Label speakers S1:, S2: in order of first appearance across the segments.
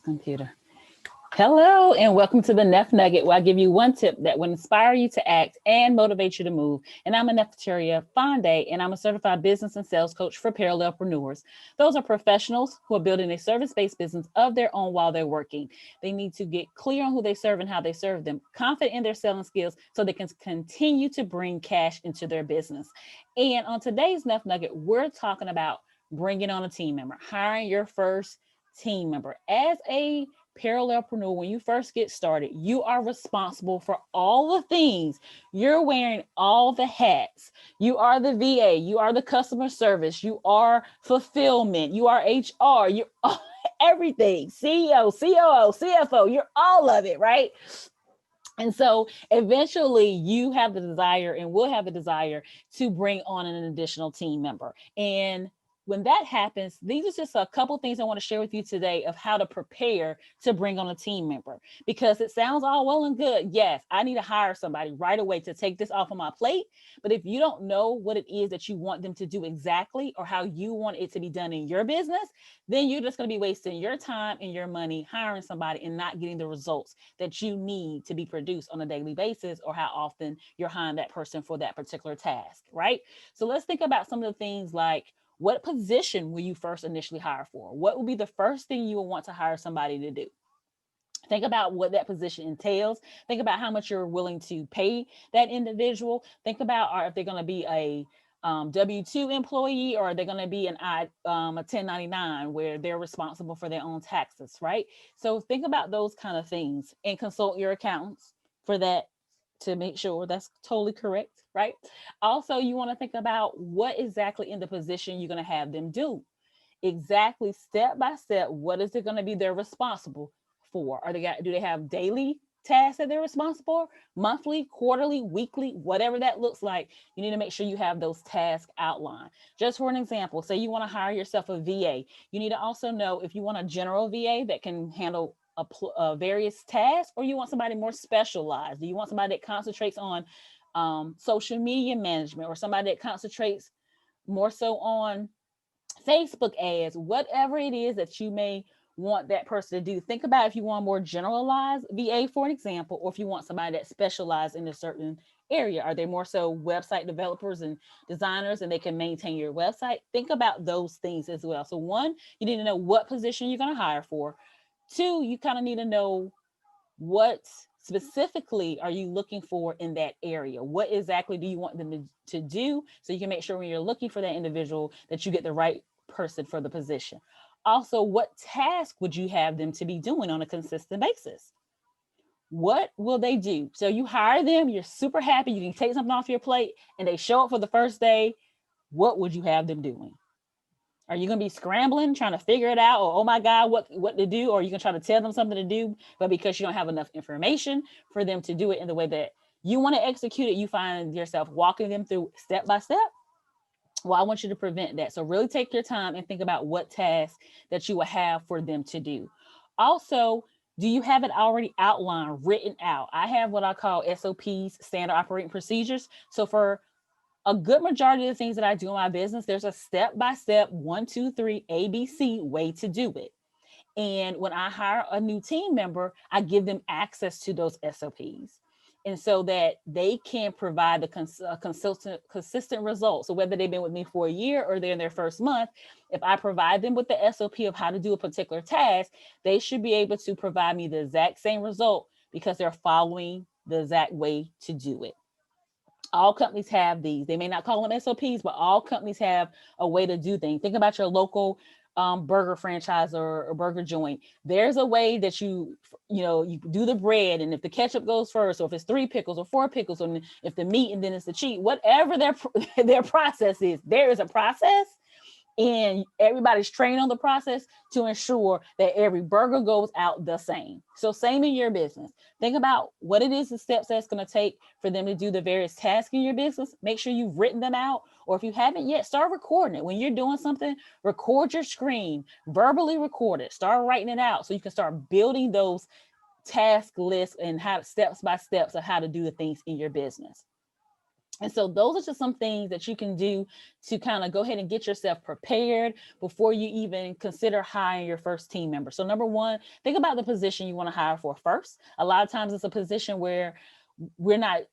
S1: Computer. Hello and welcome to the Nef Nugget, where I give you one tip that will inspire you to act and motivate you to move. And I'm a Nefateria Fonda, and I'm a certified business and sales coach for Parallel-Preneurs. Those are professionals who are building a service-based business of their own while they're working. They need to get clear on who they serve and how they serve them, confident in their selling skills so they can continue to bring cash into their business. And on today's Nef Nugget, we're talking about bringing on a team member, hiring your first team member. As a parallelpreneur, when you first get started, you are responsible for all the things. You're wearing all the hats. You are the VA, you are the customer service, you are fulfillment, you are HR, you are everything. CEO, COO, CFO, you're all of it, right? And so eventually you have the desire and will have the desire to bring on an additional team member. And when that happens, these are just a couple things I want to share with you today of how to prepare to bring on a team member, because it sounds all well and good. Yes, I need to hire somebody right away to take this off of my plate. But if you don't know what it is that you want them to do exactly or how you want it to be done in your business, then you're just going to be wasting your time and your money hiring somebody and not getting the results that you need to be produced on a daily basis, or how often you're hiring that person for that particular task, right? So let's think about some of the things like, what position will you first initially hire for? What would be the first thing you will want to hire somebody to do? Think about what that position entails. Think about how much you're willing to pay that individual. Think about, or if they're going to be a W-2 employee, or are they going to be a 1099 where they're responsible for their own taxes, right? So think about those kind of things and consult your accountants for that to make sure that's totally correct, right? Also, you want to think about what exactly in the position you're going to have them do. Exactly, step by step, what is it going to be they're responsible for? Do they have daily tasks that they're responsible for, monthly, quarterly, weekly, whatever that looks like? You need to make sure you have those tasks outlined. Just for an example, say you want to hire yourself a VA. You need to also know if you want a general VA that can handle various tasks, or you want somebody more specialized. Do you want somebody that concentrates on social media management, or somebody that concentrates more so on Facebook ads? Whatever it is that you may want that person to do, think about if you want a more generalized VA, for an example, or if you want somebody that specializes in a certain area. Are they more so website developers and designers and they can maintain your website? Think about those things as well. So one, you need to know what position you're going to hire for. Two, you kind of need to know what specifically are you looking for in that area? What exactly do you want them to do? So you can make sure when you're looking for that individual that you get the right person for the position. Also, what task would you have them to be doing on a consistent basis? What will they do? So you hire them, you're super happy, you can take something off your plate, and they show up for the first day. What would you have them doing? Are you going to be scrambling, trying to figure it out? Or, oh my God, what to do? Or are you going to try to tell them something to do, but because you don't have enough information for them to do it in the way that you want to execute it, you find yourself walking them through step by step? Well, I want you to prevent that. So really take your time and think about what tasks that you will have for them to do. Also, do you have it already outlined, written out? I have what I call SOPs, standard operating procedures. So for a good majority of the things that I do in my business, there's a step-by-step 1, 2, 3 ABC way to do it. And when I hire a new team member, I give them access to those SOPs. And so that they can provide the consistent results. So whether they've been with me for a year or they're in their first month, if I provide them with the SOP of how to do a particular task, they should be able to provide me the exact same result because they're following the exact way to do it. All companies have these. They may not call them SOPs, but all companies have a way to do things. Think about your local burger franchise or burger joint. There's a way that you do the bread, and if the ketchup goes first, or if it's 3 pickles or 4 pickles, or if the meat and then it's the cheese, whatever their process is, there is a process. And everybody's trained on the process to ensure that every burger goes out the same. So same in your business. Think about what it is, the steps that's going to take for them to do the various tasks in your business. Make sure you've written them out. Or if you haven't yet, start recording it. When you're doing something, record your screen, verbally record it, start writing it out so you can start building those task lists and how steps by steps of how to do the things in your business. And so those are just some things that you can do to kind of go ahead and get yourself prepared before you even consider hiring your first team member. So number one, think about the position you want to hire for first. A lot of times it's a position where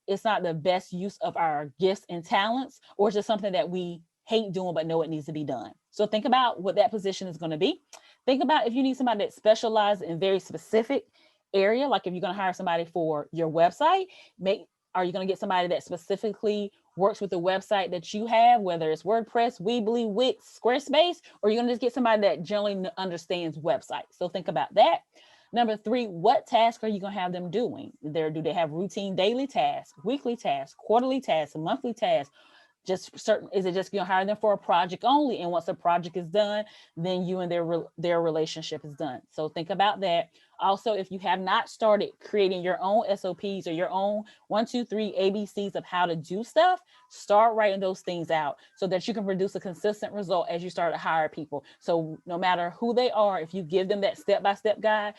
S1: it's not the best use of our gifts and talents, or it's just something that we hate doing but know it needs to be done. So think about what that position is going to be. Think about if you need somebody that specializes in very specific area, like if you're going to hire somebody for your website, make are you going to get somebody that specifically works with the website that you have, whether it's WordPress, Weebly, Wix, Squarespace, or you're going to just get somebody that generally understands websites? So think about that. Number three, what task are you going to have them doing? Do they have routine daily tasks, weekly tasks, quarterly tasks, monthly tasks? Just certain, is it just, you know, hire them for a project only, and once the project is done, then you and their relationship is done? So think about that. Also, if you have not started creating your own SOPs or your own 1 2 3 ABCs of how to do stuff, start writing those things out so that you can produce a consistent result as you start to hire people. So no matter who they are, if you give them that step-by-step guide,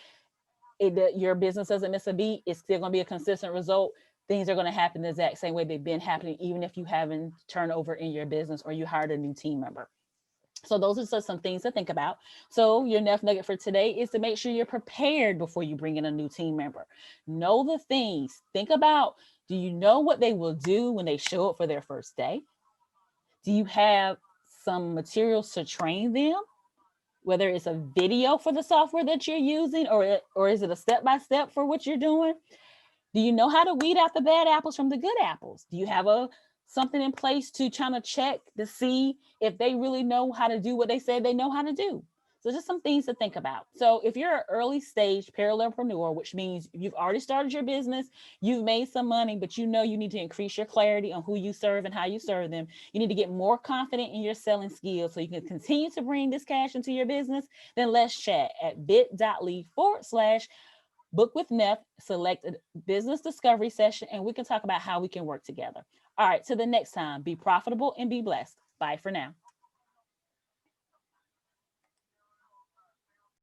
S1: your business doesn't miss a beat. It's still going to be a consistent result. Things are going to happen the exact same way they've been happening, even if you haven't turnover in your business or you hired a new team member. So those are just some things to think about. So your Nef Nugget for today is to make sure you're prepared before you bring in a new team member. Know the things. Think about, do you know what they will do when they show up for their first day? Do you have some materials to train them? Whether it's a video for the software that you're using, or is it a step-by-step for what you're doing? Do you know how to weed out the bad apples from the good apples? Do you have something in place to kind of check to see if they really know how to do what they say they know how to do? So just some things to think about. So if you're an early stage parallelpreneur, which means you've already started your business, you've made some money, but you know you need to increase your clarity on who you serve and how you serve them. You need to get more confident in your selling skills so you can continue to bring this cash into your business. Then let's chat at bit.ly/book with Nef, select a business discovery session, and we can talk about how we can work together. All right, till the next time, be profitable and be blessed. Bye for now.